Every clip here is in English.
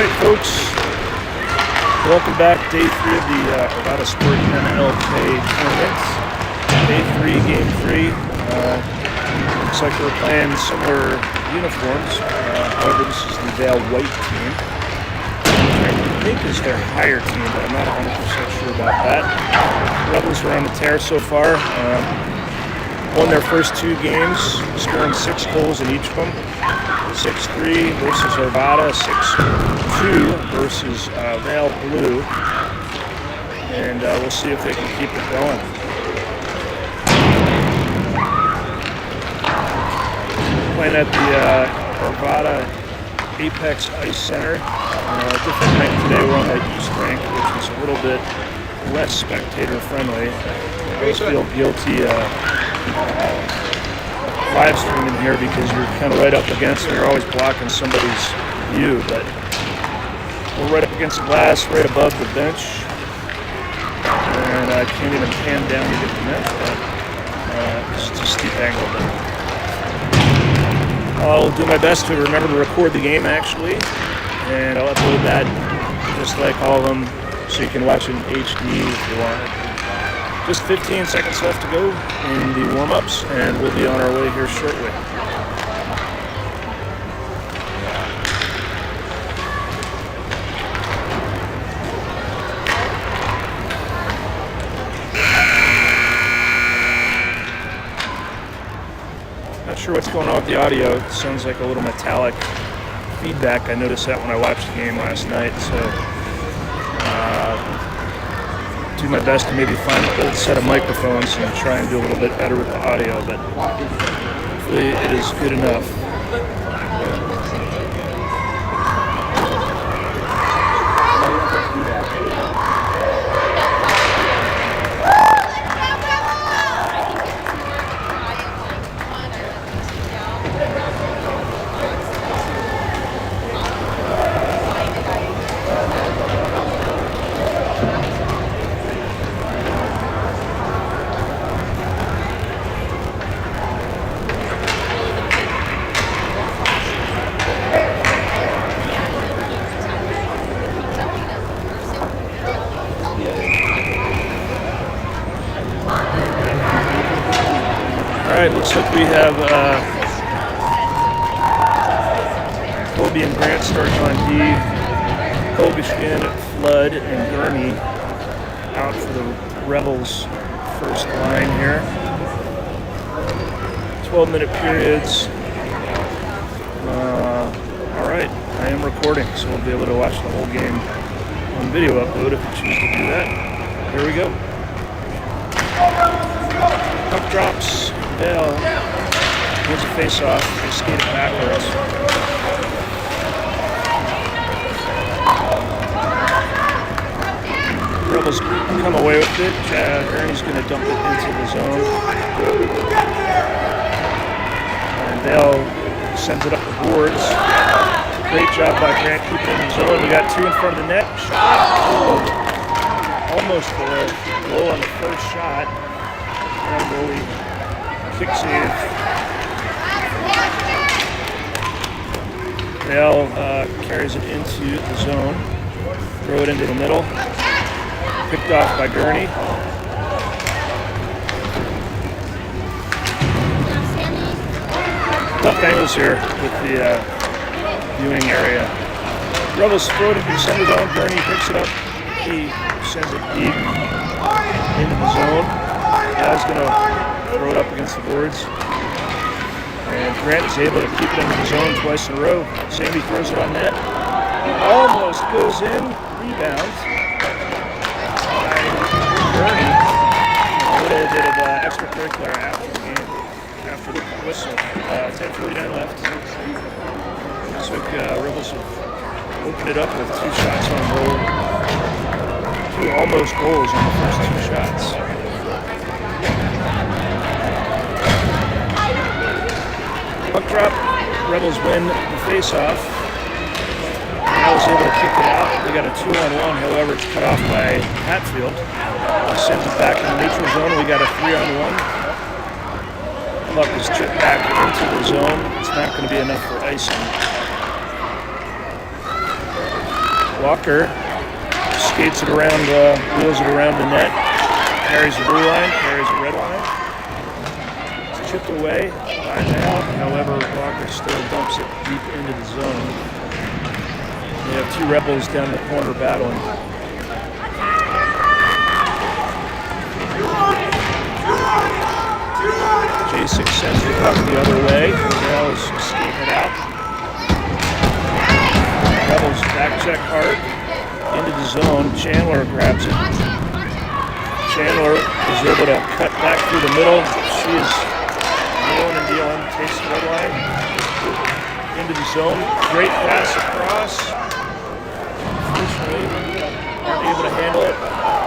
Alright folks, welcome back. Day 3 of the Arvada Sport MLK tournament. Day 3, game 3. Looks like we're playing similar uniforms. However, this is the Vail White team. I think is their higher team, but I'm not 100% sure about that. Rebels are on the tear so far. Won their first 2 games, scoring 6 goals in each of them. 6-3 versus Arvada, 6-2 versus Vail Blue. And we'll see if they can keep it going. Playing at the Arvada Apex Ice Center. Different night today, we're on the East Rink, which is a little bit less spectator friendly. I always feel guilty live streaming here because you're kind of right up against it. You're always blocking somebody's view, but we're right up against the glass, right above the bench, and I can't even pan down to get the net, but it's just a steep angle. But I'll do my best to remember to record the game actually, and I'll upload that just like all of them, so you can watch it in HD if you want it. Just 15 seconds left to go in the warm-ups, and we'll be on our way here shortly. Not sure what's going on with the audio. It sounds like a little metallic feedback. I noticed that when I watched the game last night, so do my best to maybe find an old set of microphones and try and do a little bit better with the audio, but hopefully it is good enough. Alright, looks like we have Colby and Grant starting on D. Kolbishkin, Flood, and Gurney out for the Rebels first line here. 12-minute periods. Alright, I am recording, so we'll be able to watch the whole game on video upload if you choose to do that. Here we go. Puck drops. Vail wins a face-off. They skate it backwards. Rebels come away with it. Ernie's going to dump it into the zone. And Vail sends it up the boards. Great job by Grant keeping it in the zone. We got 2 in front of the net. Shot. Almost there. Low on the first shot. And goalie. Kick save. Vail carries it into the zone. Throw it into the middle. Picked off by Gurney. Tough angles here with the viewing area. Rebels throw it into the center zone. Gurney picks it up. He sends it deep into the zone. Val's going to throw it up against the boards. And Grant is able to keep it into the zone twice in a row. Sammy throws it on net. Almost goes in. Rebounds by Gurney. A little bit of extracurricular after the game, after the whistle. 10:49 left. Looks like Rebels have opened it up with 2 shots on goal. 2 almost goals on the first 2 shots. Puck drop, Rebels win the face-off. I was able to kick it out. We got a 2-on-1, however, it's cut off by Hatfield. He sends it back in the neutral zone. We got a 3-on-1. Puck is chipped back into the zone. It's not going to be enough for icing. Walker skates it around, wheels it around the net, carries the blue line, carries the red line. It's chipped away by Vail. However, Walker still dumps it deep into the zone. They have two Rebels down the corner battling. J6 sends the puck the other way. Vail is skating it out. Rebels back check hard into the zone. Chandler grabs it. Chandler is able to cut back through the middle. She is wheeling and dealing. Takes the red line into the zone. Great pass across. Unfortunately, aren't able to handle it.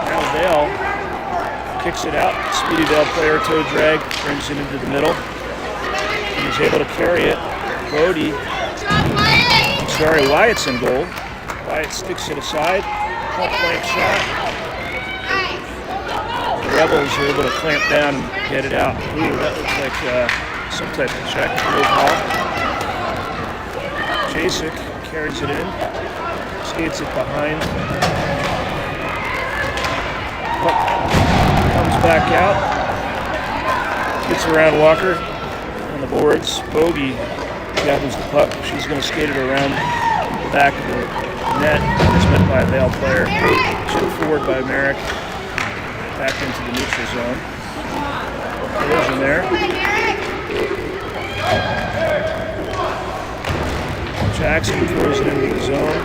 Now Vail kicks it out. Speedy Vail player toe drag, brings it into the middle. He's able to carry it. Wyatt's in goal. Wyatt sticks it aside. Point blank shot. The Rebels are able to clamp down and get it out. Ooh, that looks like some type of check. No call. Jasek carries it in. Skates it behind. Puck comes back out. Gets around Walker on the boards. Bogey gathers the puck. She's going to skate it around the back of the net. It's met by a Vail player. Chipped forward by Merrick. Back into the neutral zone. Collision there. Jackson throws it into the zone.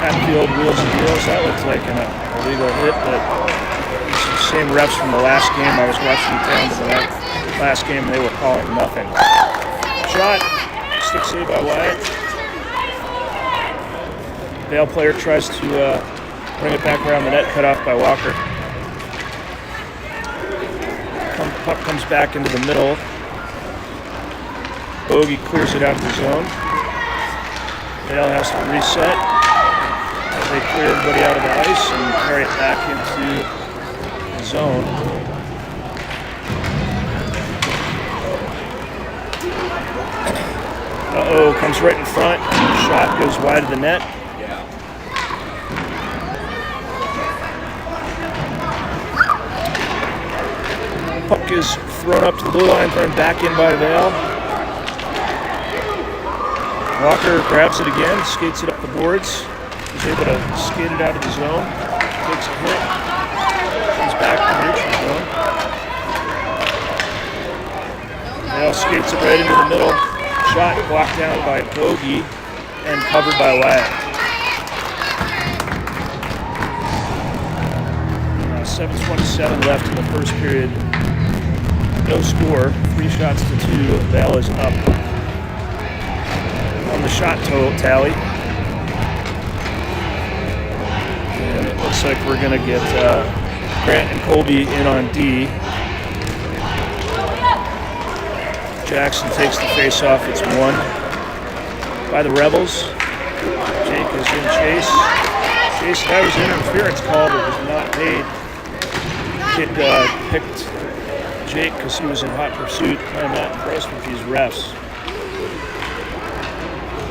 Hatfield wheels and deals. That looks like an illegal hit, but it's the same refs from the last game. I was watching down to the last game, they were calling nothing. Shot. Stick save by Wyatt. Vail player tries to bring it back around the net, cut off by Walker. Puck comes back into the middle. Bogey clears it out of the zone. Vail has to reset. They clear everybody out of the ice and carry it back into the zone. Uh-oh, comes right in front. Shot goes wide of the net. Puck is thrown up to the blue line, thrown back in by Vail. Walker grabs it again, skates it up the boards. He's able to skate it out of the zone. Takes a hit. Comes back to the neutral zone. Vail skates it right into the middle. Shot blocked down by Bogey and covered by Wyatt. 7:27 left in the first period. No score. 3 shots to 2. Vail is up on the shot total tally. And it looks like we're going to get Grant and Colby in on D. Jackson takes the face-off. It's won by the Rebels. Jake is in chase. That was an interference call that was not made. Kid picked Jake because he was in hot pursuit. I'm not impressed with these refs.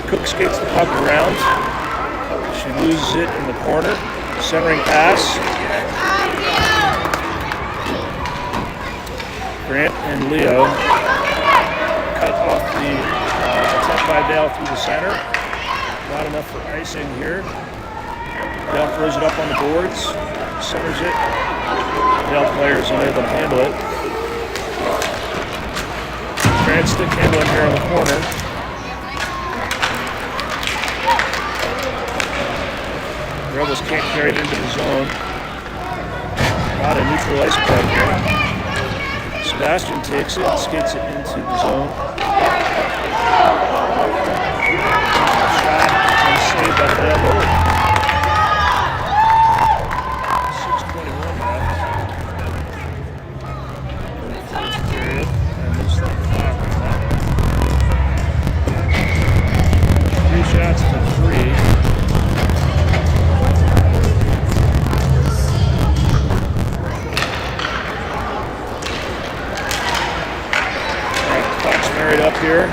Cook skates the puck around. She loses it in the corner. Centering pass. Grant and Leo cut off the attempt by Vail through the center. Not enough for icing here. Vail throws it up on the boards. Centers it. Vail players unable to handle it. Grant stick handling here in the corner. The Rebels can't carry it into the zone. Not a neutral ice play here. Sebastian takes it and skates it into the zone. Shot and saved by Vail. 6:21 left. First period. And looks like clock on that one. 3 shots to 3. Up here.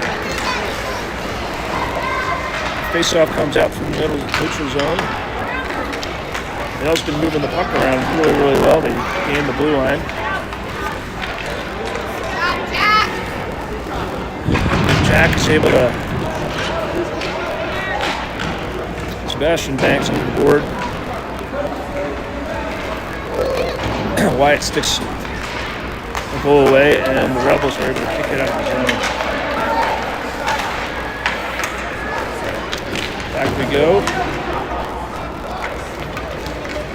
Face-off comes out from the middle neutral zone. Vail's been moving the puck around really, really well. They gained the blue line. Jack is able to. Sebastian banks on the board. White sticks the goal away, and the Rebels are able to kick it out of the zone. Back we go.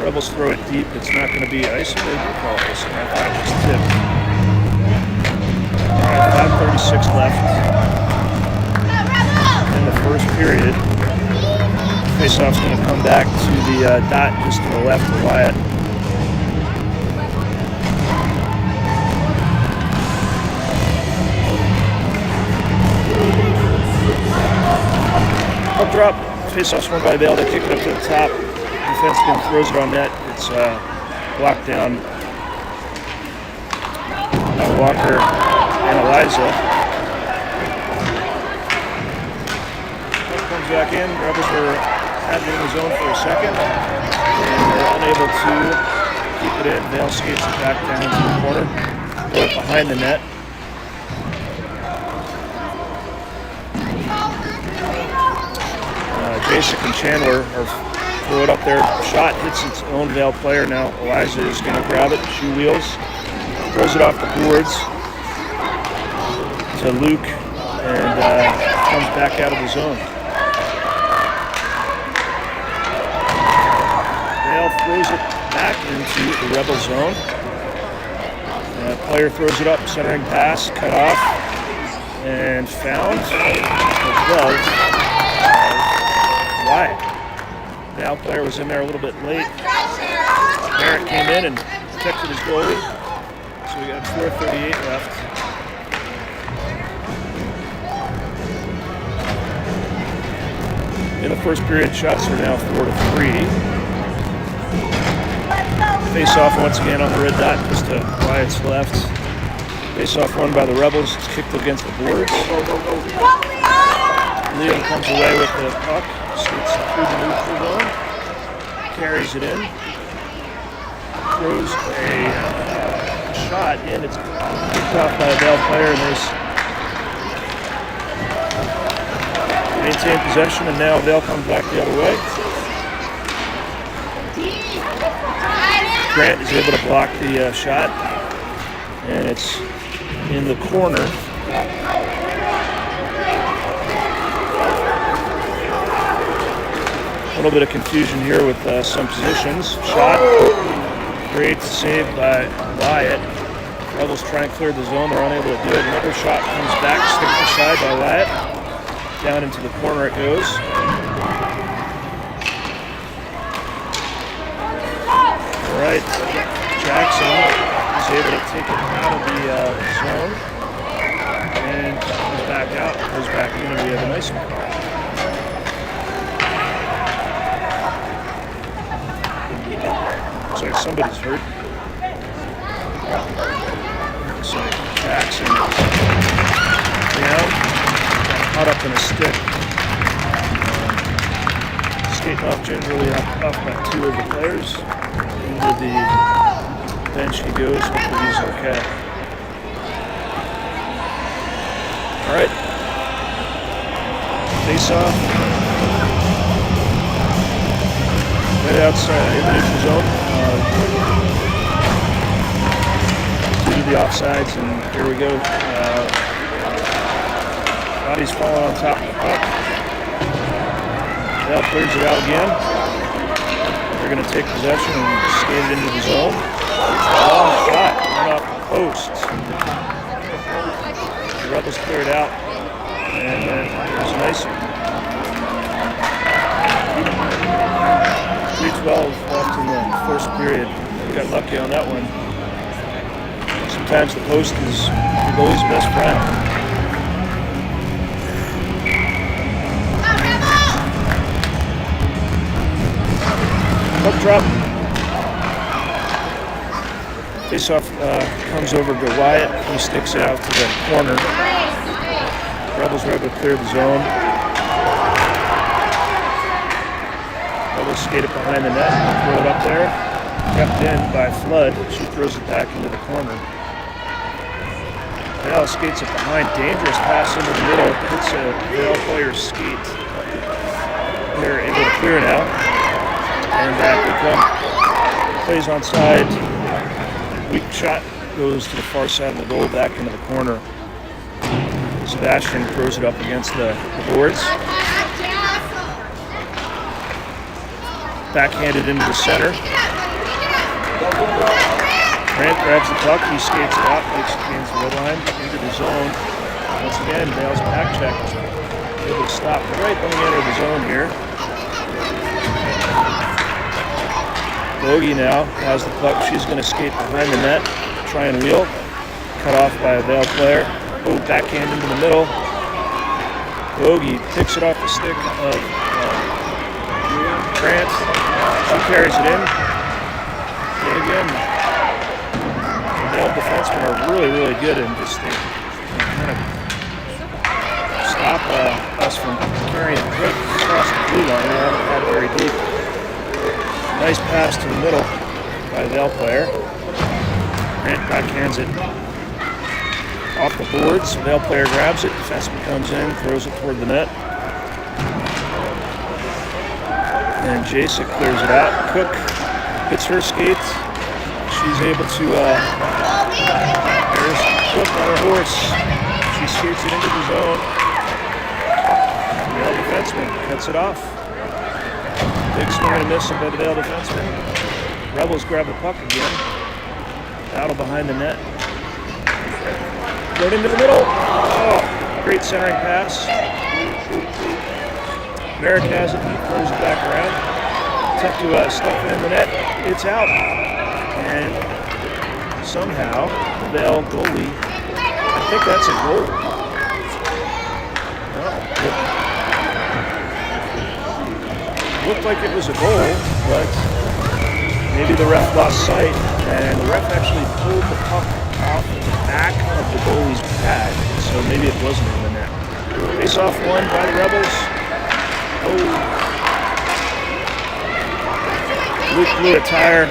Rebels throw it deep. It's not going to be isolated. Oh, I thought it was tipped. All right, 5:36 left in the first period. Faceoff's going to come back to the dot just to the left of Wyatt. Up drop. Faceoff's won by Vail. They kick it up to the top. Defenseman throws it on net. It's blocked down by Walker and Eliza. Comes back in. Rebels were had it in the zone for a second, and they're unable to keep it in. Vail skates it back down into the corner, behind the net. Basic and Chandler are throw it up there. Shot hits its own Vail player. Now Eliza is going to grab it. She wheels, throws it off the boards to Luke, and comes back out of the zone. Vail throws it back into the Rebel zone. Player throws it up, centering pass, cut off, and found as well. Wyatt. Vail player was in there a little bit late. Barrett came in and protected his goalie. So we got 4:38 left. In the first period, shots are now 4-3. Face-off once again on the red dot, just to Wyatt's left. Face-off won by the Rebels. It's kicked against the boards. Liam comes away with the puck. Skates through the neutral zone, carries it in, throws a shot in. It's picked off by a Vail player, and there's maintained possession, and now Vail comes back the other way. Grant is able to block the shot, and it's in the corner. A little bit of confusion here with some positions. Shot, great save by Wyatt. Rebels try and clear the zone, they're unable to do it. Another shot comes back, sticked aside by Wyatt. Down into the corner it goes. All right, Jackson is able to take it out of the zone and comes back out, goes back in, and we have a nice one. Looks like somebody's hurt. Looks like Jackson is down, caught up in a stick. Skating off gingerly off by two of the players. Into the bench he goes, hopefully he's okay. Alright. Face off. Right outside in the neutral zone. Due to the offsides, and here we go. Body's falling on top of the puck. Vail clears it out again. They're going to take possession and skate it into the zone. Long shot, right off the post. The Rebels clear it out, and there's an icing. 3:12 left in the first period. We got lucky on that one. Sometimes the post is your goalie's best friend. Puck drop. Face-off comes over to Wyatt. He sticks it out to the corner. Rebels are able to clear the zone. skate it behind the net, throw it up there. Kept in by Flood. She throws it back into the corner. Vail skates it behind. Dangerous pass into the middle. Hits a Vail player's skate. They're able to clear now. And that plays onside. Weak shot goes to the far side of the goal, back into the corner. Sebastian throws it up against the boards. Backhanded into the center. Grant grabs the puck, he skates it out, makes it gains the red line, into the zone. Once again, Vail's back check. Able to stop right when we enter the zone here. Bogey now has the puck, she's going to skate behind the net, try and wheel. Cut off by a Vail player. Oh, backhand into the middle. Bogey picks it off the stick of Grant. She carries it in. And again, the Vail defensemen are really good in just kind of stop us from carrying it quick across the blue line. We haven't had it very deep. Nice pass to the middle by the Vail player. Grant backhands it off the boards. Vail player grabs it. Defenseman comes in, throws it toward the net. And Jacek clears it out. Cook hits her skates. She's able to, there's Cook on her horse. She skates it into the zone. Vail defenseman cuts it off. Big swing and a miss by the Vail defenseman. Rebels grab the puck again. Battle behind the net. Right into the middle. Oh, great centering pass. Merrick has it, he throws it back around. Tough to stuff it in the net. It's out. And somehow, the Vail goalie, I think that's a goal. Well, it looked like it was a goal, but maybe the ref lost sight, and the ref actually pulled the puck off the back of the goalie's pad, so maybe it wasn't in the net. Face off won by the Rebels. Oh. Luke blew a tire,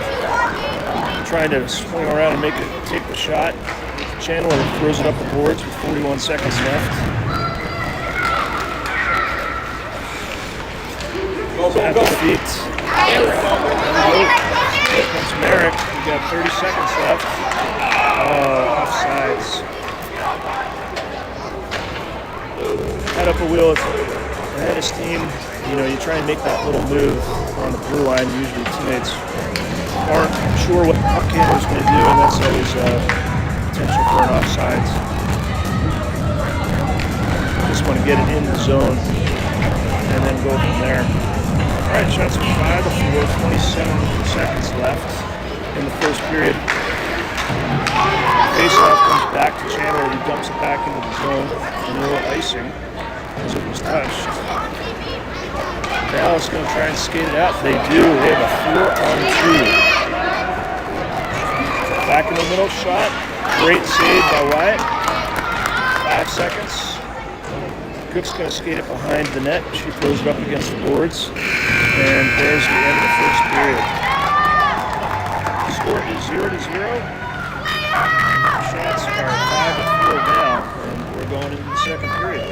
trying to swing around and take the shot. Chandler throws it up the boards with 41 seconds left. At the feet. Here comes Merrick. We got 30 seconds left. Offsides. Head up a wheel with the Hennis team. You know, you try and make that little move on the blue line. Usually teammates aren't sure what the puck handler's going to do, and that's always potential for an offsides. Just want to get it in the zone and then go from there. All right, shots from 5 to 4, 27 seconds left in the first period. Face-off comes back to Chandler. He dumps it back into the zone. No icing as it was touched. Dallas going to try and skate it out. They do. They have a 4-on-2. Back in the middle shot. Great save by Wyatt. 5 seconds. Cook's going to skate it behind the net. She throws it up against the boards. And there's the end of the first period. Score is 0-0. Shots are 5 to 4 now. And we're going into the second period.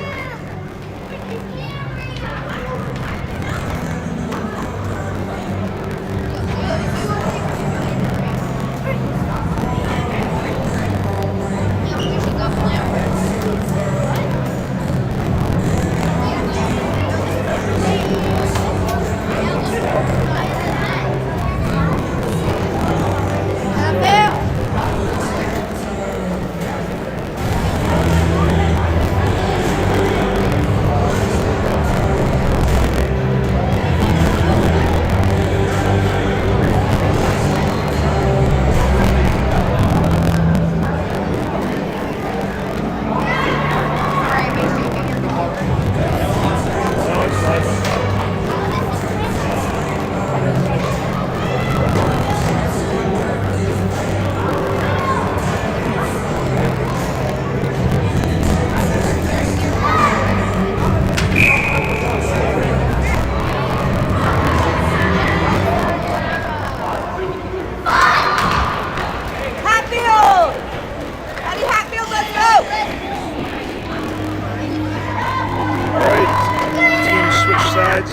offsides.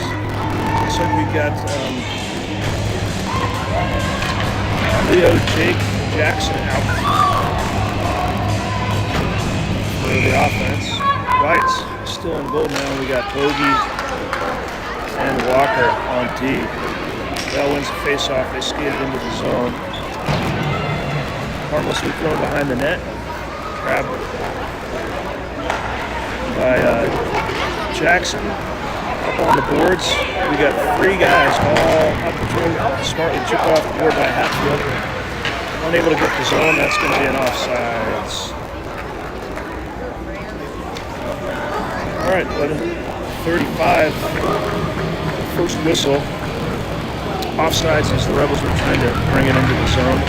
Looks like we got Leo, Jake, Jackson out for the offense. White's still in goal now. We got Bogey and Walker on D. That wins the face-off. They skated into the zone. Harmlessly thrown behind the net. Grabbed by Jackson. Up on the boards. We got 3 guys all up the field. Smartly chipped off the board by Hatfield. Unable to get the zone. That's going to be an offsides. All right, 11:35. First whistle. Offsides as the Rebels were trying to bring it into the zone.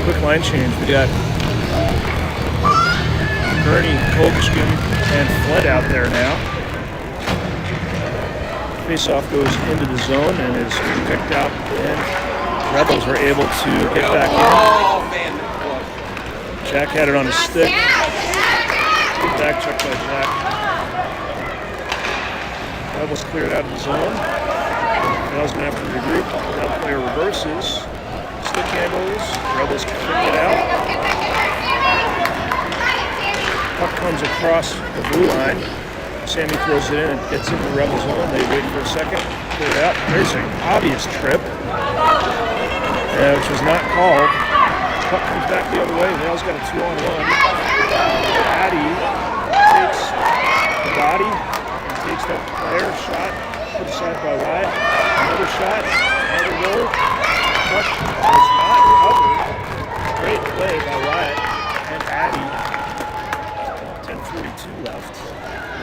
Quick line change. We got Bernie, Kolbskin, and Fled out there now. Faceoff goes into the zone and is picked out, and Rebels were able to get back in. Jack had it on his stick. Back check by Jack. Rebels cleared out of the zone. Vail's going to have to regroup. That player reverses. Stick handles. Rebels can pick it out. Puck comes across the blue line. Sammy throws it in and gets in the Rebel zone. They wait for a second. Clear it out. There's an obvious trip, which was not called. Puck comes back the other way. Vail's got a 2-on-1. Addy takes the body and takes that player. Shot put aside by Wyatt. Another shot. Another goal. Puck was not covered. Great play by Wyatt and Addy. 10:42 left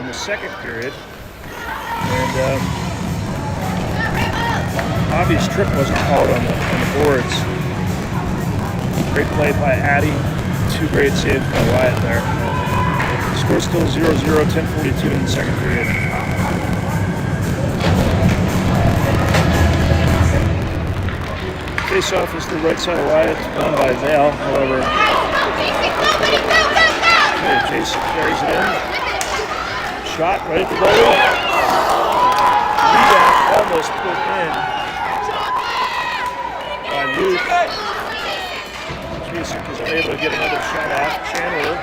in the second period. And obvious trip wasn't called on the boards. Great play by Addy. 2 great saves by Wyatt there. Score still 0-0, 10:42 in the second period. Face-off is the right side of Wyatt, won by Vail. However, Jason carries it in. Shot right at the goal. Rebound almost put in by Luke. Jason is able to get another shot off. Chandler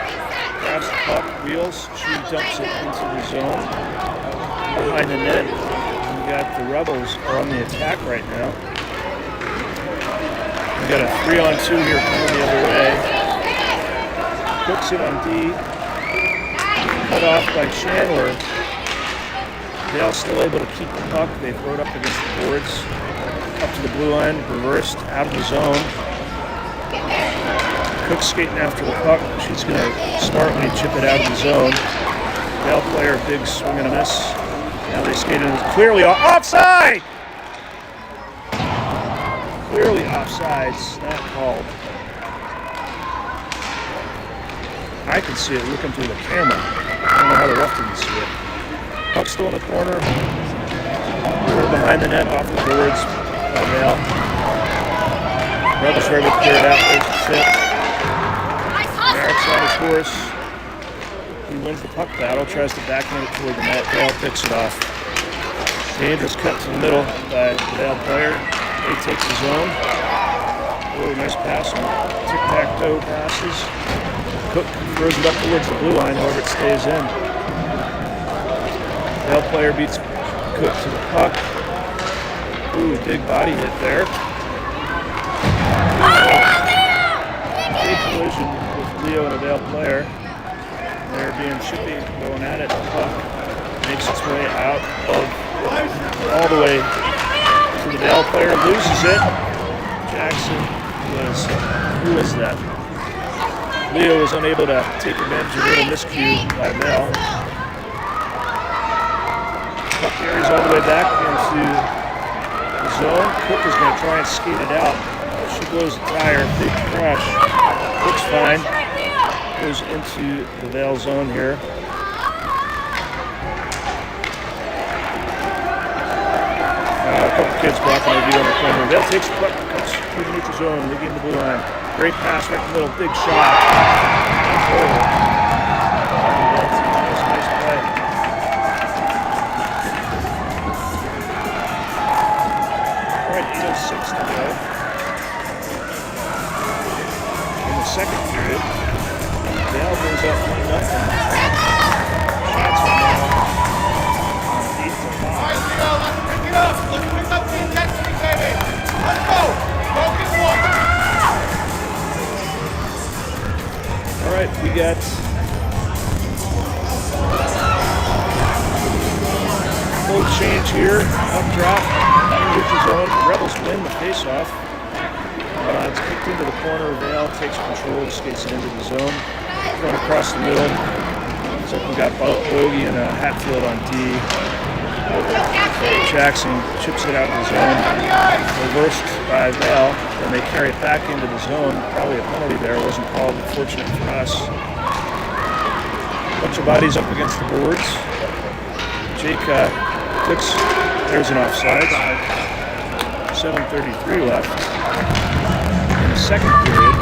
grabs the puck, wheels, she dumps it into the zone behind the net. We got the Rebels are on the attack right now. We got a 3-on-2 here coming the other way. Hooks it on D. Cut off by Chandler. Vail still able to keep the puck. They throw it up against the boards. Up to the blue line, reversed, out of the zone. Cook skating after the puck. She's going to smartly chip it out of the zone. Vail player, big swing and a miss. Now they skate in. Clearly offside! Clearly offsides, not called. I can see it looking through the camera. I don't know how the ref didn't see it. Puck still in the corner. We're behind the net, off the boards by Vail. Rebels are able to clear it out. There's the tip. Merrick's on his course. He wins the puck battle, tries to backhand it toward the net. Vail picks it off. Dangerous cut to the middle by the Vail player. He takes his own. Oh, nice pass. Tic-tac-toe passes. Cook throws it up towards the blue line, however it stays in. Vail player beats Cook to the puck. Ooh, big body hit there. Big collision with Leo and a Vail player. They're being chippy, going at it. The puck makes its way out all the way to the Vail player, loses it. Jackson who was that? Leo was unable to take advantage of a little miscue by Vail. Puck carries all the way back into the zone. Cook is going to try and skate it out. She blows the tire, big crash. Looks fine. Goes into the Vail zone here. A couple kids blocking the view on the corner. Vail takes the puck, comes through the neutral zone, leading the blue line. Great pass right in the middle, big shot. Nice play. Rebels up 1-0. Shots are now 8 to 5. Let's pick it up. Let's pick up the intensity, baby. Let's go. Focus one. All right, we got full change here. Up drop. Neutral zone. Rebels win the face-off. It's kicked into the corner. Vail takes control, skates it into the zone. Thrown across the middle. So we got Bogey and Hatfield on D. Jackson chips it out of the zone. Reversed by Vail. Then they carry it back into the zone. Probably a penalty there. Wasn't called, but fortunate for us. Bunch of bodies up against the boards. Jake clicks. There's an offside. 7:33 left. In the second period.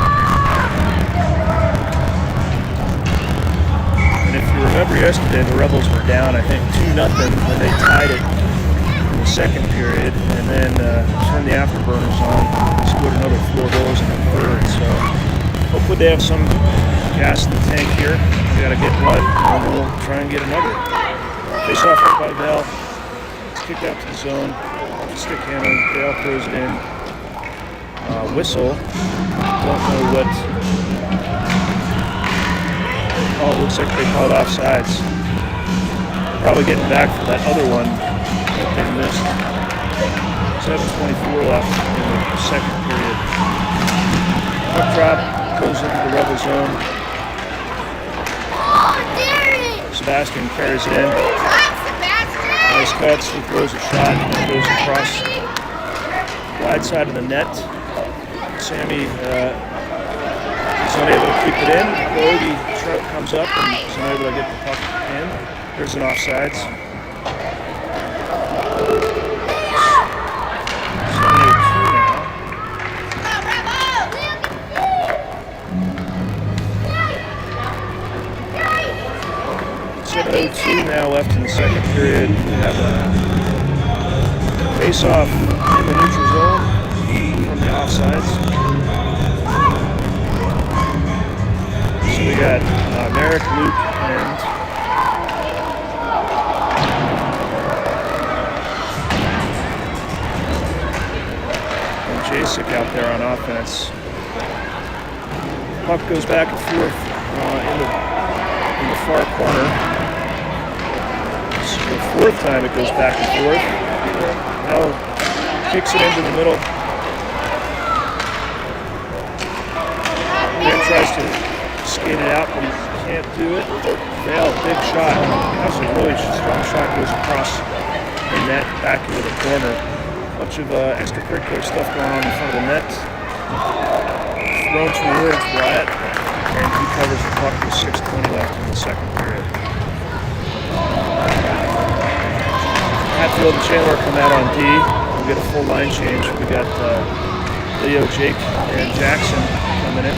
And if you remember yesterday, the Rebels were down, I think, 2-0 when they tied it in the second period, and then turned the afterburners on, scored another 4 goals in the third. So hopefully they have some gas in the tank here. We got to get one, and we'll try and get another. Face off by Vail. It's kicked out to the zone. Stick handle. Vail throws it in. Whistle. Don't know what. Oh, it looks like they called offsides. Probably getting back for that other one that they missed. 7:24 left in the second period. Puck drop goes into the Rebel zone. Sebastian carries it in. Nice cuts. He throws a shot and goes across the wide side of the net. Sammy is unable to keep it in. Bogey comes up and is unable to get the puck in. There's an offsides. 7:02 now left in the second period. We have a face-off in the neutral zone from the offsides. So we got Merrick, Luke, and Jasek out there on offense. Puck goes back and forth in the far corner. It's the fourth time it goes back and forth. Now kicks it into the middle. Then tries to skate it out, but he can't do it. Vail, big shot. That's a really strong shot. Goes across the net, back into the corner. Bunch of extracurricular stuff going on in front of the net. Thrown towards Wyatt, and he covers the puck with 6:20 left in the second period. Hatfield and Chandler come out on D. We get a full line change. We got Leo, Jake, and Jackson coming in.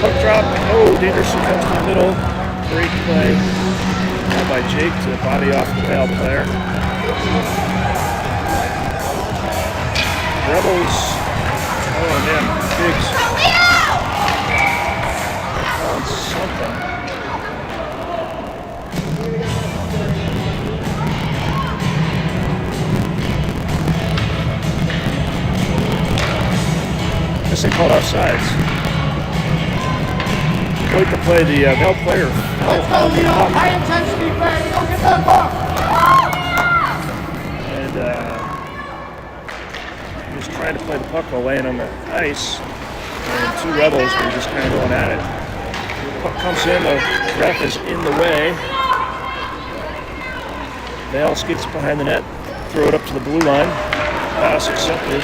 Puck drop. Oh, Danderson comes to the middle. Great play by Jake to body off the Vail player. Rebels. Oh man, Biggs. Calling something. Guess they called offsides. Wait to play the Vail player. Let's go, Leo. High intensity play. Go get that puck. And he was trying to play the puck while laying on the ice. And 2 Rebels were just kind of going at it. The puck comes in. The ref is in the way. Vail skates behind the net. Throw it up to the blue line. Pass accepted.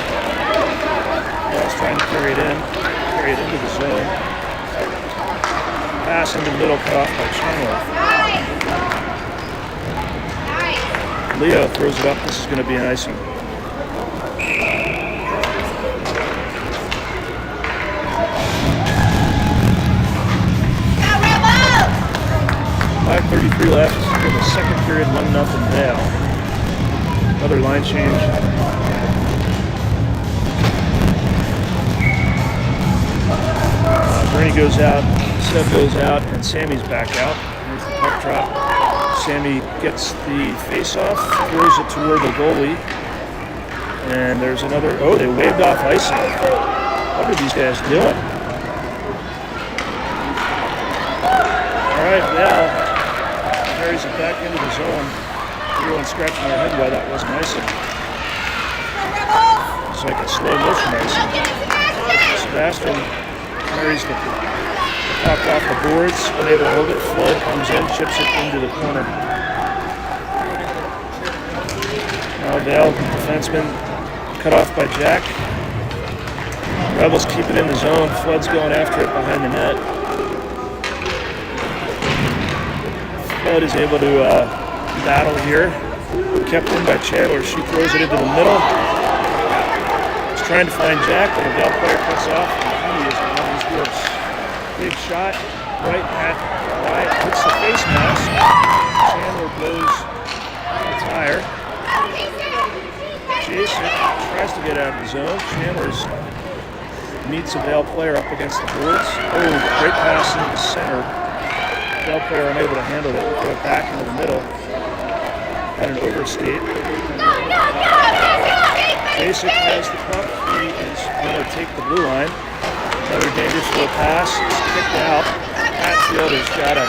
Vail's trying to carry it in. Carry it into the zone. Pass into the middle, cut off by Chandler. Leo throws it up. This is going to be an icing. 5:33 left in the second period, 1-0 Vail. Another line change. Bernie goes out, Seb goes out, and Sammy's back out. Here's the puck drop. Sammy gets the face-off, throws it toward the goalie. And there's another, oh, they waved off icing. What are these guys doing? All right, Vail carries it back into the zone. Everyone's scratching their head why that wasn't icing. It's like a slow motion icing. Sebastian carries the puck off the boards, unable to hold it. Flood comes in, chips it into the corner. Now Vail, defenseman, cut off by Jack. Rebels keep it in the zone. Flood's going after it behind the net. Flood is able to battle here. Kept in by Chandler. She throws it into the middle. He's trying to find Jack, but a Vail player cuts off. And he is one of his works. Big shot right at Wyatt. Hits the face mask. Chandler blows the tire. Jason tries to get out of the zone. Chandler's meets a Vail player up against the boards. Oh, great pass into the center. Vail player unable to handle it. Throw it back into the middle. Had an overskate. Jason has the puck. He is going to take the blue line. Another dangerous little pass. It's kicked out. Hatfield has got a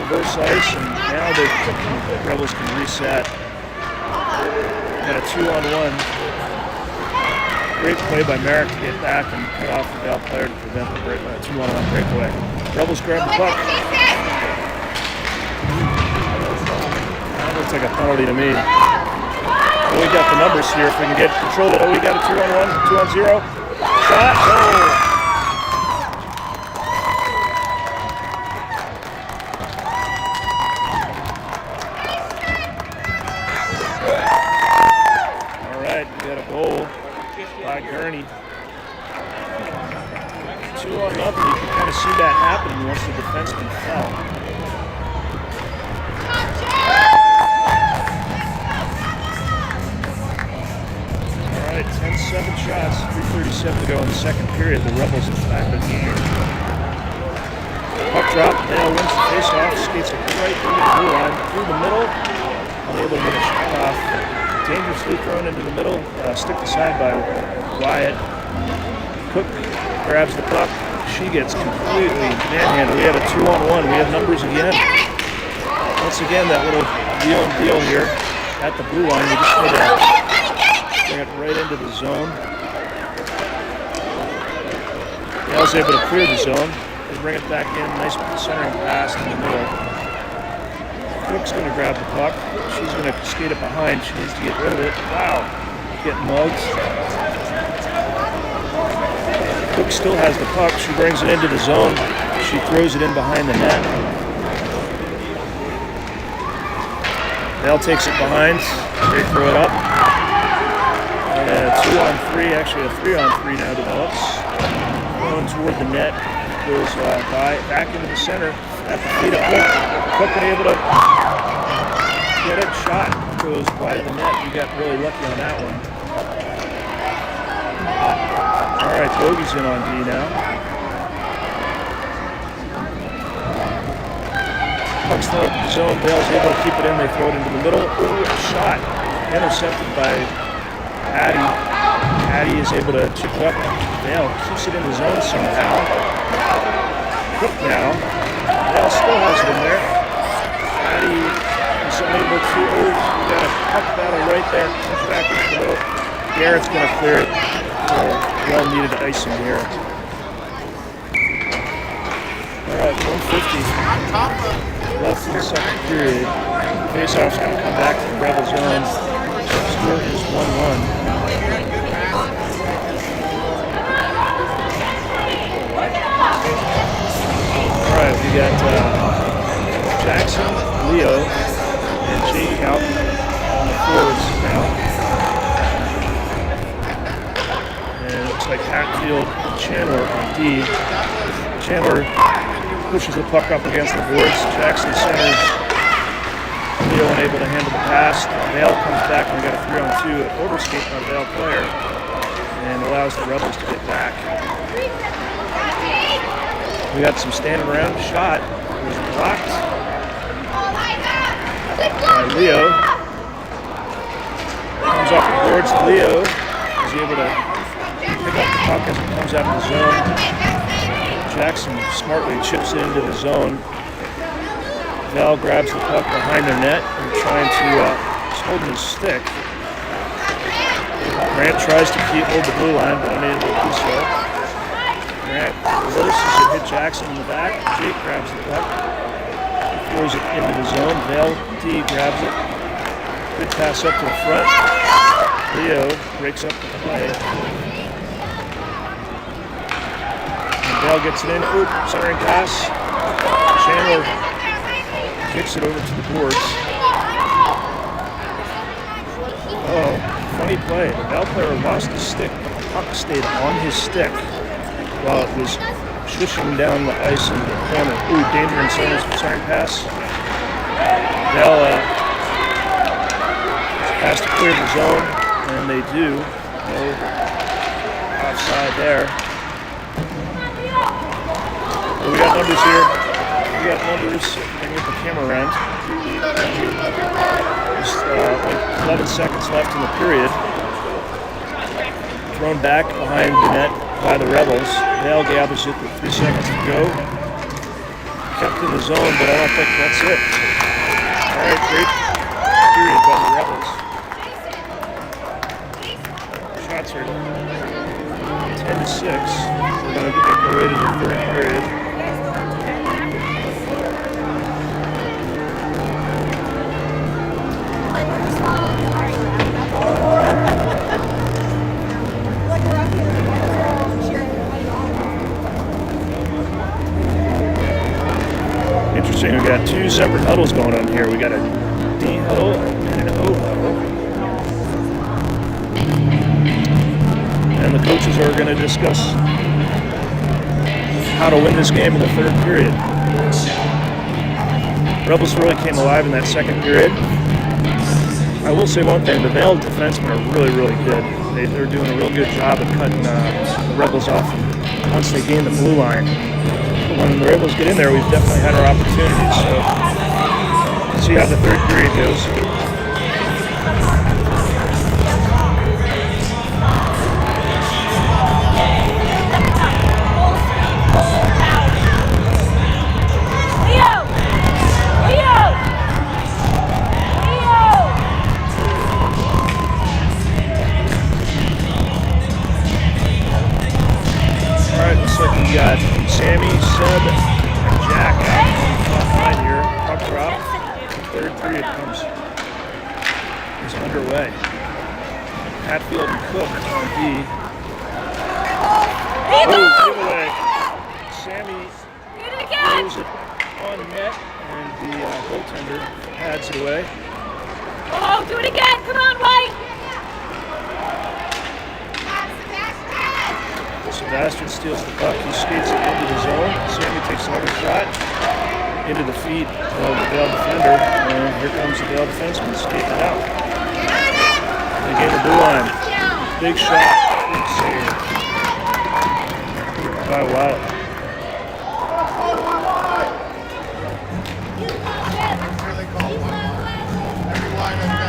reverse ice, and now the Rebels can reset. Got a 2-on-1. Great play by Merrick to get back and cut off the Vail player to prevent the 2-on-1 breakaway. Rebels grab the puck. That looks like a penalty to me. Oh, we got the numbers here. If we can get control of it. Oh, we got a 2-on-1, 2-on-0. Shot. Oh. By Gurney. 2-0. You can kind of see that happening once the defenseman fell. All right, 10-7 shots, 3:37 to go in the second period. The Rebels are back in the game. Puck drop, Vail wins the face-off, skates it right into the blue line, through the middle, unable to get a shot off. Dangerously thrown into the middle, stick aside by Wyatt. Cook grabs the puck. She gets completely manhandled. We have a 2-on-1. We have numbers again. Once again, that little deal here at the blue line. We just need to bring it right into the zone. Vail's able to clear the zone. They bring it back in. Nice centering pass in the middle. Cook's going to grab the puck. She's going to skate it behind. She needs to get rid of it. Wow. Getting mugged. Cook still has the puck. She brings it into the zone. She throws it in behind the net. Vail takes it behind. They throw it up. And a 2-on-3, actually a 3-on-3 now develops. Going toward the net. Goes back into the center. At the feet of Cook. Cook able to get it. Shot goes wide of the net. We got really lucky on that one. All right, Bogey's in on D now. Puck's thrown up the zone. Vail's able to keep it in. They throw it into the middle. Ooh, a shot. Intercepted by Patty. Patty is able to chip it up. Vail keeps it in the zone somehow. Cook now. Vail still has it in there. Patty is unable to. Oh, got a puck battle right there. Comes back into the middle. Garrett's going to clear it. Well needed icing here. All right, 150 left in the second period. Faceoff's going to come back to the Rebel zone. Score is 1-1. All right, we got Jackson, Leo, and Jake out on the forwards now. And it looks like Hatfield and Chandler on D. Chandler pushes the puck up against the boards. Jackson centers. Leo unable to handle the pass. Vail comes back and we got a 3-on-2. An overskate by a Vail player and allows the Rebels to get back. We got some standing around. Shot was blocked by Leo. Comes off the boards. Leo is able to pick up the puck as it comes out of the zone. Jackson smartly chips it into the zone. Vail grabs the puck behind their net and trying to he's holding his stick. Grant tries to hold the blue line, but unable to do so. Grant reverses and hit Jackson in the back. Jake grabs the puck. He throws it into the zone. Vail D grabs it. Good pass up to the front. Leo breaks up the play. And Vail gets it in. Oop, centering pass. Chandler kicks it over to the boards. Oh, funny play. The Vail player lost his stick, but the puck stayed on his stick while it was shushing down the ice in the corner. Ooh, danger in centering pass. Vail has to clear the zone, and they do. No offside there. But we got numbers here. We got numbers. Bring the camera around. Just 11 seconds left in the period. Thrown back behind the net by the Rebels. Vail gathers it with 3 seconds to go. Kept in the zone, but I don't think that's it. All right, great period by the Rebels. Shots are 10-6. We're going to make our way to the third period. Interesting, we got two separate huddles going on here. We got a D huddle and an O huddle. And the coaches are going to discuss how to win this game in the third period. Rebels really came alive in that second period. I will say one thing, the Vail defensemen are really, really good. They're doing a real good job of cutting the Rebels off once they gain the blue line. But when the Rebels get in there, we've definitely had our opportunities. So let's see how the third period goes. We got Sammy, Seb, and Jack out behind here. Puck drop. Third period is underway. Hatfield and Cook on D. Oh, giveaway. Sammy throws it on net, and the goaltender pads it away. Oh, do it again. Come on, White. Sebastian steals the puck. He skates it into the zone. Sammy takes another shot into the feet of the Vail defender. And here comes the Vail defenseman skating it out. They gain the blue line. Big shot. Big save by White.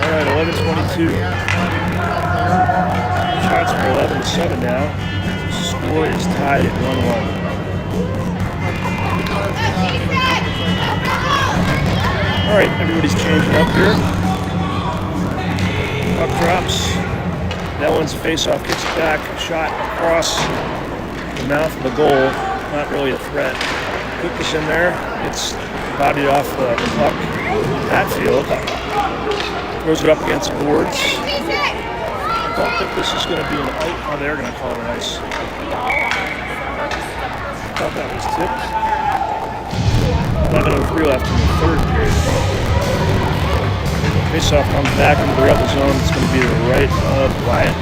All right, 11:22. Shots are 11-7 now. Score is tied at 1-1. All right, everybody's changing up here. Puck drops. That one's a face-off, kicks it back, shot across the mouth of the goal. Not really a threat. Cook is in there. It's bodied off the puck. Hatfield throws it up against the boards. I don't think this is going to be an ice. Oh, they're going to call it an ice. I thought that was tipped. 11:03 left in the third period. Faceoff comes back into the Rebel zone. It's going to be to the right of Wyatt.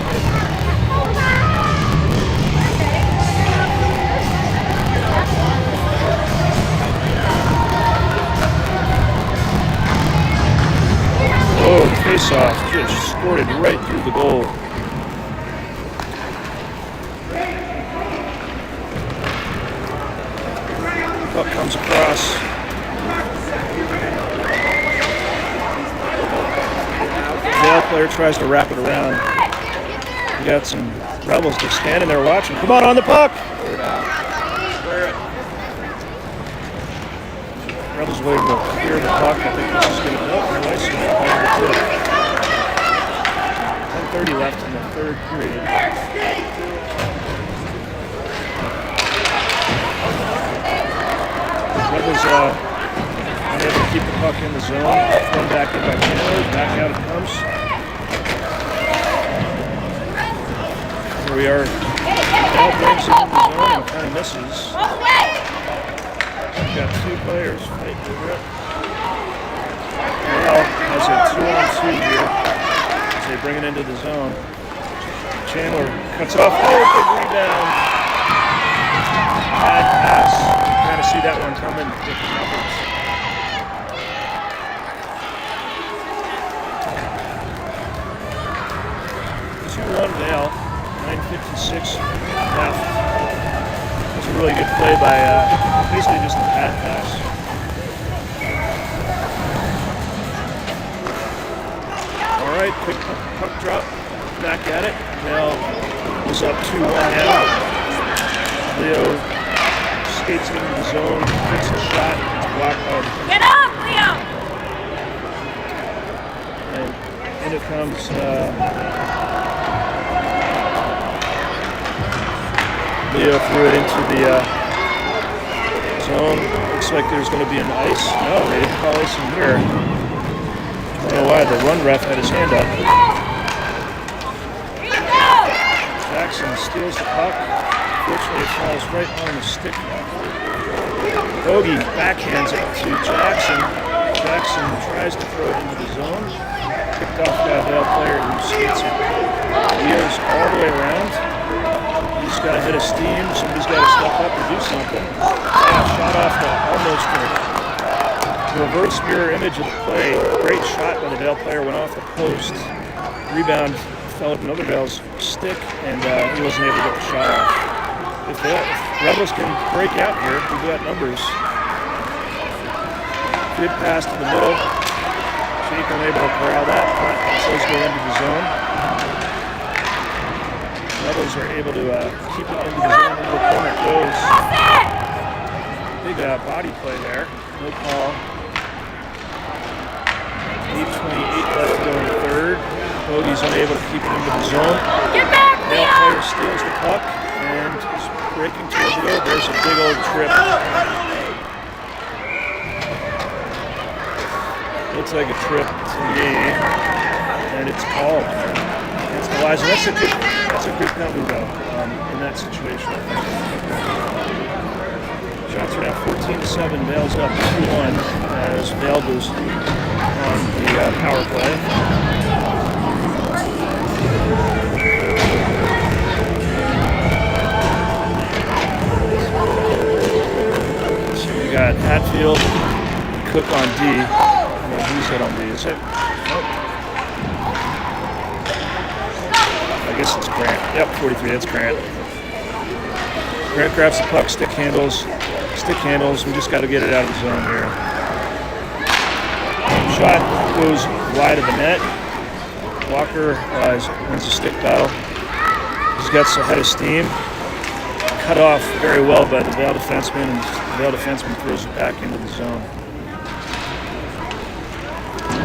face-off, just scored it right through the goal. Puck comes across. Vail player tries to wrap it around. We got some Rebels just standing there watching. Come on the puck! Rebels waiting to clear the puck. I think this is going to go. Nice. 10:30 left in the third period. Rebels unable to keep the puck in the zone. Thrown back in by Chandler. Back out it comes. Here we are. Bell brings it in the zone and kind of misses. We've got two players fighting over it. Bell has a 2-on-2 here as they bring it into the zone. Chandler cuts off. Oh, good rebound. Bad pass. Kind of see that one coming with the numbers. 2-1 Vail. 9:56 left. That's a really good play by basically just a bad pass. All right, quick puck drop. Back at it. Vail is up 2-1 now. Leo skates into the zone, hits a shot, it's blocked by. Get up, Leo! And in it comes Leo threw it into the zone. Looks like there's going to be an ice. No, they didn't call ice in here. I don't know why. The run ref had his hand up. Jackson steals the puck. Fortunately, it falls right on the stick. Bogey backhands it to Jackson. Jackson tries to throw it into the zone. Picked off by a Vail player who skates it. Leo's all the way around. He's got to hit a steam. Somebody's got to step up and do something. Yeah, shot off the almost the reverse mirror image of the play. Great shot by the Vail player. Went off the post. Rebound fell at another Vail's stick, and he wasn't able to get the shot off. If Rebels can break out here, we've got numbers. Good pass to the middle. Jake unable to corral that, but it does go into the zone. Rebels are able to keep it into the zone. Into the corner it goes. Big body play there. No call. 8:28 left to go in the third. Bogey's unable to keep it into the zone. Get back, Vail Leo! player steals the puck and is breaking towards the goal. There's a big old trip. Looks like a trip to me, and it's called. That's the Liza. That's a good penalty though in that situation. Shots are now 14-7. Vail's up 2-1 as Vail goes on the power play. So we got Hatfield, Cook on D. Who's hit on D? Is it? Nope. I guess it's Grant. Yep, 43. That's Grant. Grant grabs the puck, stick handles. We just got to get it out of the zone here. Shot goes wide of the net. Walker wins the stick battle. He's got a head of steam. Cut off very well by the Vail defenseman, and the Vail defenseman throws it back into the zone.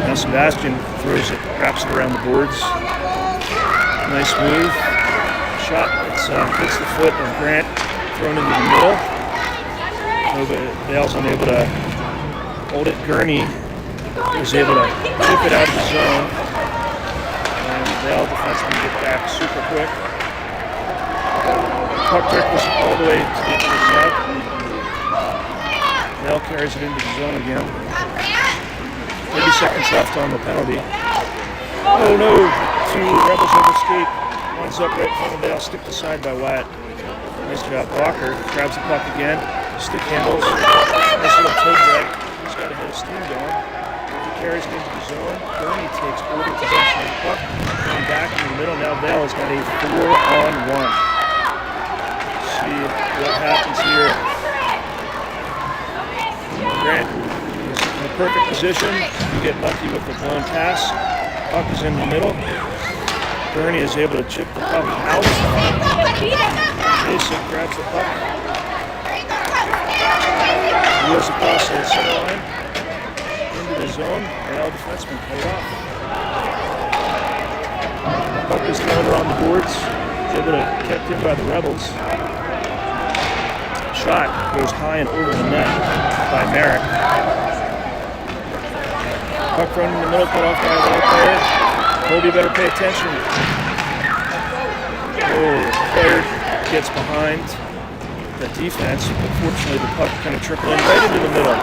Now Sebastian throws it, wraps it around the boards. Nice move. Shot hits the foot of Grant, thrown into the middle. Vail's unable to hold it. Gurney was able to chip it out of the zone. And Vail defenseman get back super quick. Puck trickles all the way to the intercept. Vail carries it into the zone again. 30 seconds left on the penalty. Oh no! Two Rebels overskate. One's up right in front of Vail. Stick aside by Wyatt. Nice job. Walker grabs the puck again. Stick handles. Nice little toe drag. He's got a bit of steam going. He carries it into the zone. Bernie takes over possession of the puck. Going back in the middle. Now Vail has got a 4-on-1. See what happens here. Grant is in the perfect position. You get lucky with the blown pass. Puck is in the middle. Bernie is able to chip the puck out. Jason grabs the puck. Wheels across the center line. Into the zone. Vail defenseman cut it off. Puck is thrown around the boards. Able to kept in by the Rebels. Shot goes high and over the net by Merrick. Puck thrown in the middle, cut off by the right player. Colby better pay attention. Oh, the player gets behind the defense. Unfortunately, the puck kind of trickled in right into the middle.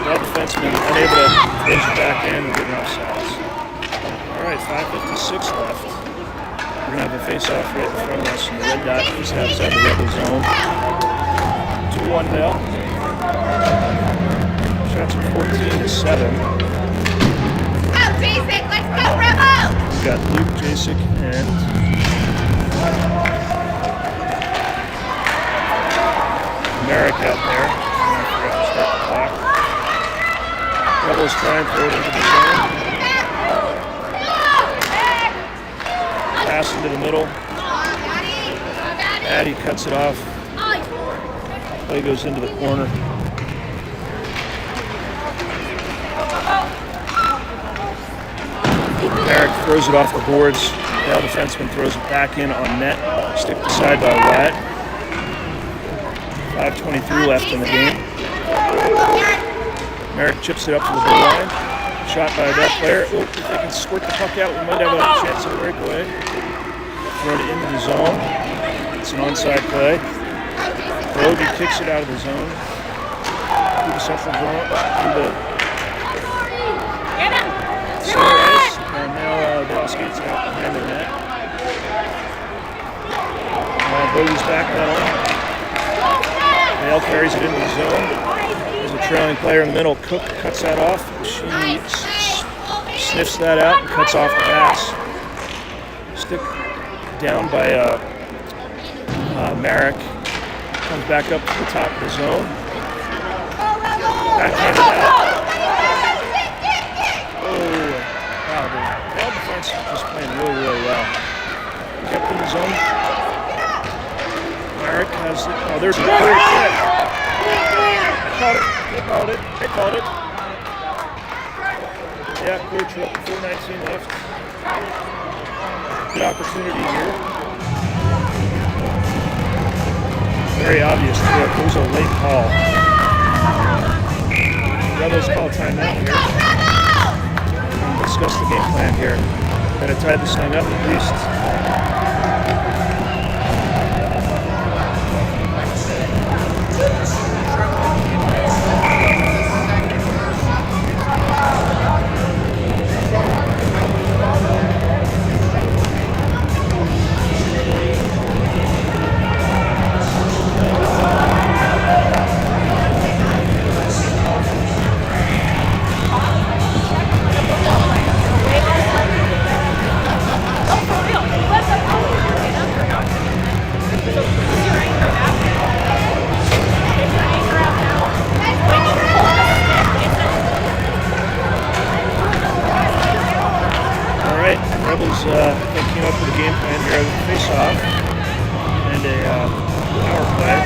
That defenseman unable to push it back in and get an offsides. All right, 5:56 left. We're going to have a face-off right in front of us, and the red dot is outside the Rebel zone. 2-1 Vail. Shots are 14-7. Go, Jacek! Let's go, Rebel! We've got Luke, Jacek, and Merrick out there. I forgot to start the clock. Rebels try and throw it into the zone. Pass into the middle. Addy cuts it off. Play goes into the corner. Merrick throws it off the boards. Vail defenseman throws it back in on net. Stick aside by White. 5:23 left in the game. Merrick chips it up to the blue line. Shot by that player. Oh, if they can squirt the puck out, we might have a chance of a breakaway. Thrown it into the zone. It's an onside play. Brody kicks it out of the zone. To the central zone. To the center ice. And now Vail skates out behind the net. Brody's back that on. Vail carries it into the zone. There's a trailing player in the middle. Cook cuts that off. She sniffs that out and cuts off the pass. Stick down by Merrick. Comes back up to the top of the zone. Backhanded that. Oh, wow. The Vail defense is just playing really, really well. Kept in the zone. Merrick has it. Oh, there's a great hit. They called it. Yeah, clear trip. 4:19 left. Good opportunity here. Very obvious trip. It was a late call. Rebels call timeout here. We'll discuss the game plan here. Gotta tie this thing up at least. Rebels came up with a game plan here with a face-off and a power play.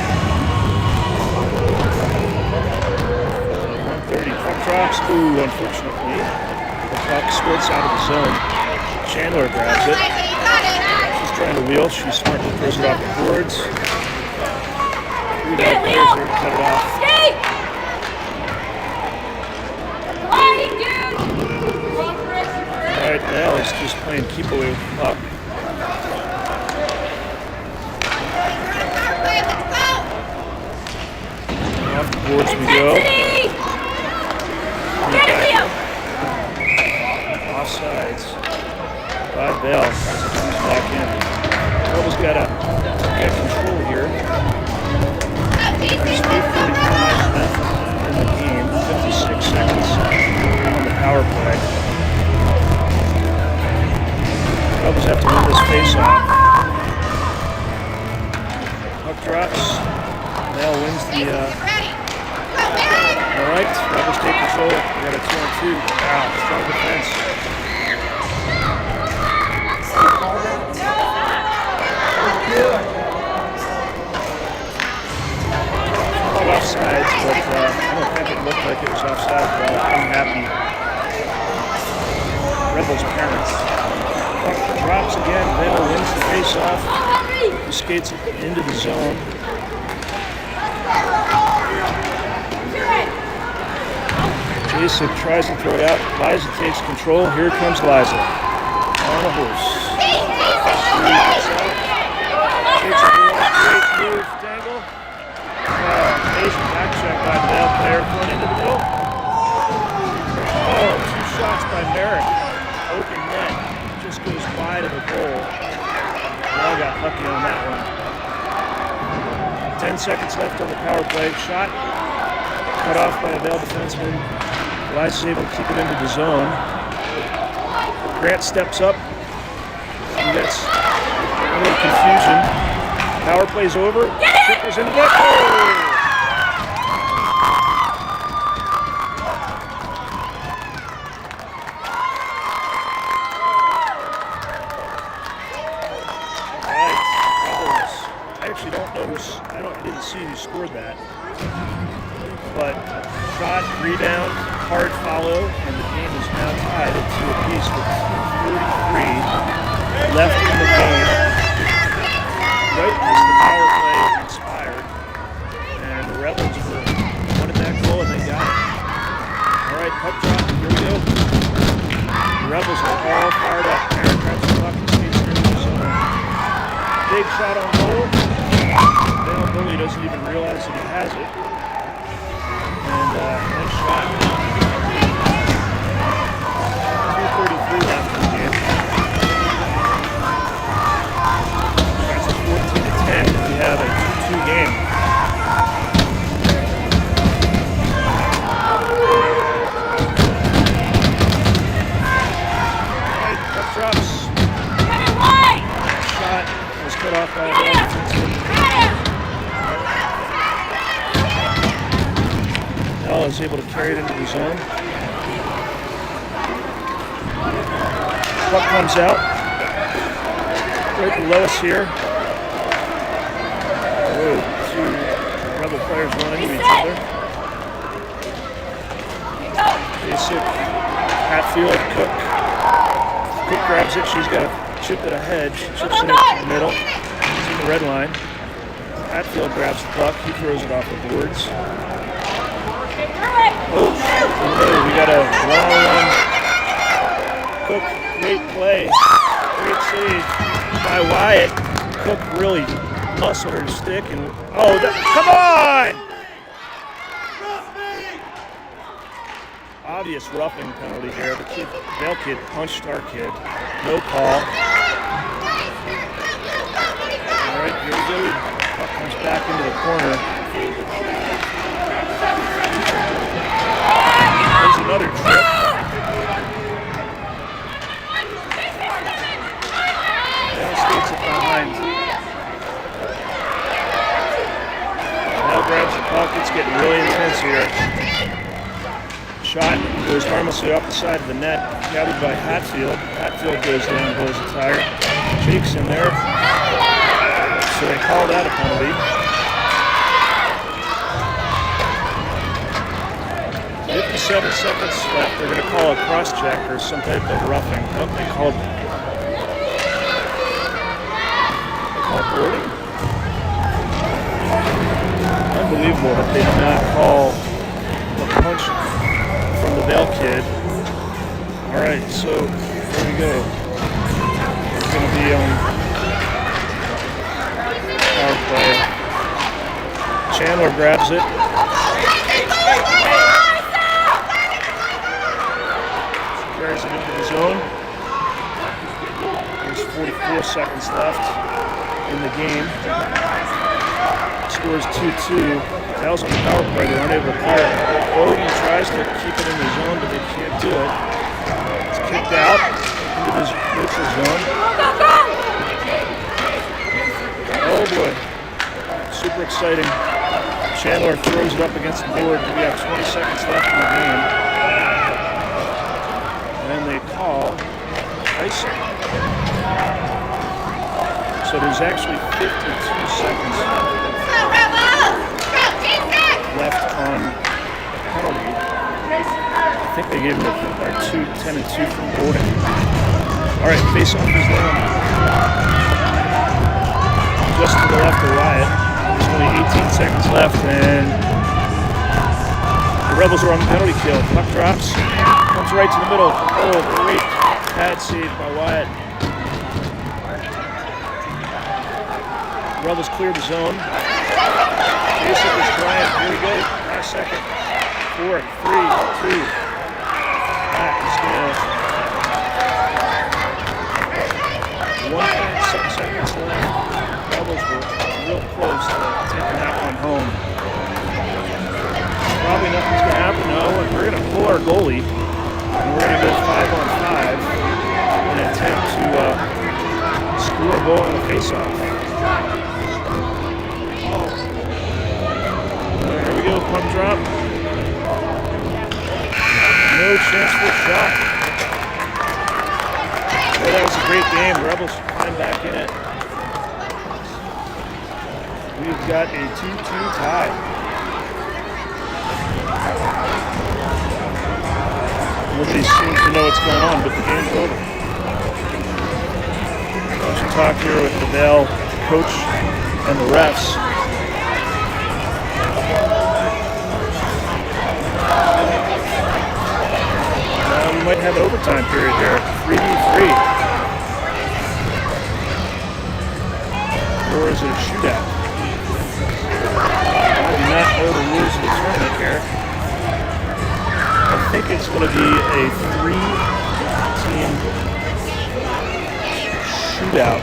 130 puck drops. Ooh, unfortunately, the puck squirts out of the zone. Chandler grabs it. She's trying to wheel. She smartly throws it off the boards. Three down players there to cut it off. Alright, Vail is just playing keep away with the puck. Off the boards we go. Offsides by Vail. Comes back in. Rebels got to get control here. There's 8:45 left in the game. 56 seconds. power play. Rebels have to win this face-off. Puck drops. Vail wins the. Ready. Go, Mary. All right, Rebels take control. We got a 2-on-2. Wow, strong defense. Not offsides, but I don't think it looked like it was offside. But I'm happy. Rebels' parents. Puck drops again. Vail wins the face-off. He skates into the zone. Jason tries to throw it out. Liza takes control. Here comes Liza on a horse. Takes it away. Great move, Dangle. Amazing back check by the Vail player. Front into the middle. Oh, 2 shots by Merrick. Open net. Just goes wide of the goal. Vail got lucky on that one. 10 seconds left on the power play. Shot cut off by a Vail defenseman. Liza's able to keep it into the zone. Grant steps up. He gets a little confusion. Power play's over. Trippers into net. Oh! I didn't see who scored that. But shot, rebound, hard follow, and the game is now tied at 2 apiece with 2:43 left in the game. Right as the power play expired. And the Rebels wanted that goal and they got it. Alright, puck drop, here we go. The Rebels are all fired up. Aaron grabs the puck and skates into the zone. Big shot on goal. Vail Bully doesn't even realize that he has it. And nice shot. 2:33 left in the game. That's a 14-10. We have a 2-2 game. Right, puck drops. Shot was cut off by a Vail defenseman. Vail is able to carry it into the zone. Puck comes out. Right below us here. Oh, 2 Rebel players run into each other. Basic, Hatfield, Cook. Cook grabs it. She's got to chip it ahead. She chips it into the middle. She's in the red line. Hatfield grabs the puck. He throws it off the boards. Oh, we got a one-on-one. Cook, great play. Great save by Wyatt. Cook really muscled her stick and come on! Obvious roughing penalty here. The Vail kid punched our kid. No call. All right, here we go. Puck comes back into the corner. There's another trip. Vail skates it behind. Now grabs the puck. It's getting really intense here. Shot goes harmlessly off the side of the net. Gathered by Hatfield. Hatfield goes down, blows a tire. Jake's in there. So they call that a penalty. 57 seconds left. They're going to call a cross-check or some type of roughing. Oh, they called boarding. Unbelievable that they did not call the punch from the Vail kid. All right, so here we go. It's going to be on power play. Chandler grabs it. Carries it into the zone. There's 44 seconds left in the game. Scores 2-2. Vail's on the power play. They're unable to clear it. Bogey tries to keep it in the zone, but they can't do it. It's kicked out into this neutral zone. Oh boy. Super exciting. Chandler throws it up against the board. We have 20 seconds left in the game. And they call icing. So there's actually 52 seconds left on penalty. I think they gave him a 10-2 from Gordon. All right, face-off is down. Just to the left of Wyatt. There's only 18 seconds left, and the Rebels are on the penalty kill. Puck drops, comes right to the middle. Oh, great pad save by Wyatt. Rebels clear the zone. Jason is trying. Here we go. Last second. 4, 3, 2. That is good. 1.6 seconds left. Rebels were real close to taking that one home. Probably nothing's going to happen though. We're going to pull our goalie. And we're going to go 5-on-5 in an attempt to score a goal in the faceoff. Here we go, pump drop. No chance for a shot. Well, that was a great game. The Rebels climb back in it. We've got a 2-2 tie. Nobody seems to know what's going on, but the game's over. I should talk here with the Vail coach and the refs. We might have an overtime period here. 3v3. Or is it a shootout? I do not know the rules of the tournament here. I think it's going to be a 3-team shootout.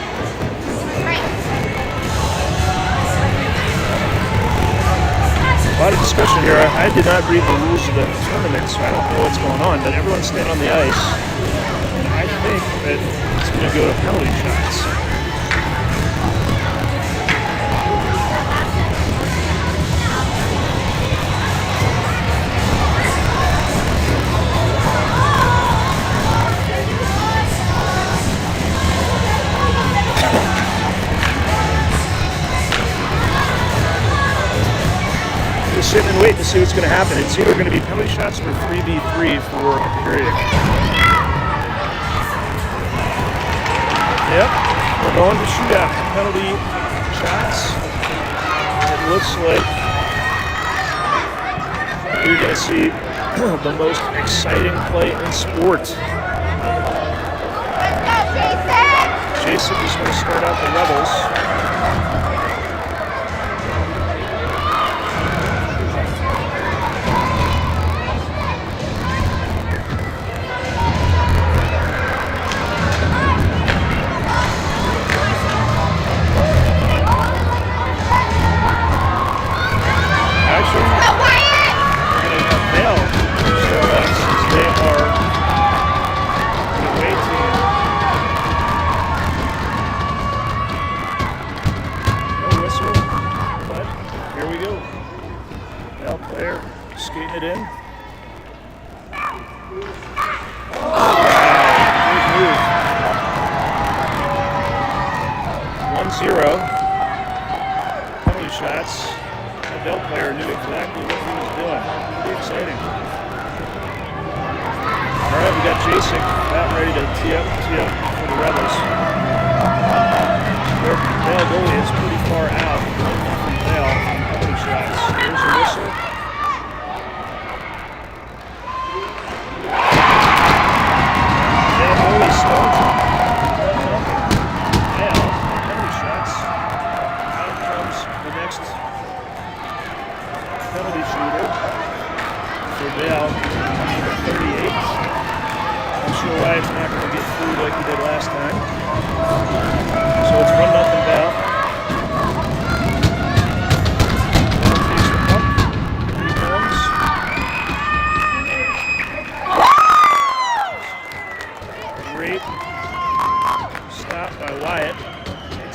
A lot of discussion here. I did not read the rules of the tournament, so I don't know what's going on, but everyone's staying on the ice. And I think that it's going to go to penalty shots. Just sitting and waiting to see what's going to happen. It's either going to be penalty shots or 3v3 for a period. Yep, we're going to shootout. Penalty shots. It looks like you're going to see the most exciting play in sport. Jason is going to start out the Rebels. Skating it in. Move. 1-0. Penalty shots. The Vail player knew exactly what he was doing. Pretty exciting. All right, we got Jason about ready to tee up for the Rebels. Their Vail goalie is pretty far out from Vail on penalty shots. Here's a whistle. Penalty shooter for Vail, number 38. I'm sure Wyatt's not going to get through like he did last time.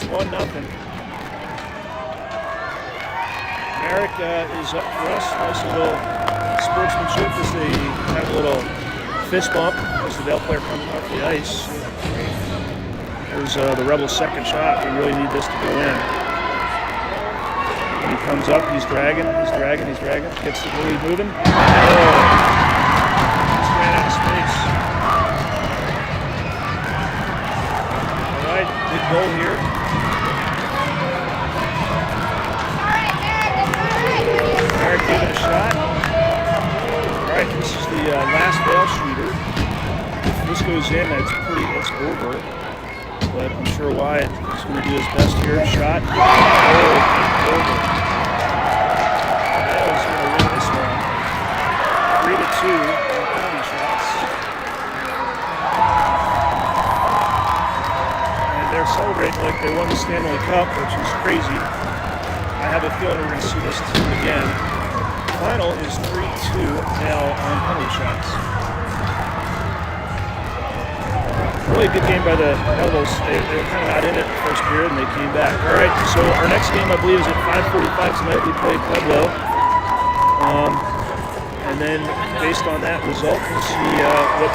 It's 1-0. Merrick is up for us. Nice little sportsmanship as they have a little fist bump as the Vail player comes off the ice. There's the Rebels' second shot. We really need this to go in. When he comes up, he's dragging. Gets the lead moving. Oh! Just ran out of space. All right, big goal here. Merrick giving a shot. All right, this is the last Vail shooter. If this goes in, it's over. But I'm sure Wyatt is going to do his best here. Shot. Oh, over. Vail's going to win this one. 3-2 on penalty shots. And they're celebrating like they won the Stanley Cup, which is crazy. I have a feeling we're going to see this team again. The final is 3-2 now on penalty shots. Really good game by the Rebels. They were kind of not in it the first period, and they came back. All right, so our next game, I believe, is at 5:45 tonight. We play Pueblo. And then, based on that result, we'll see what to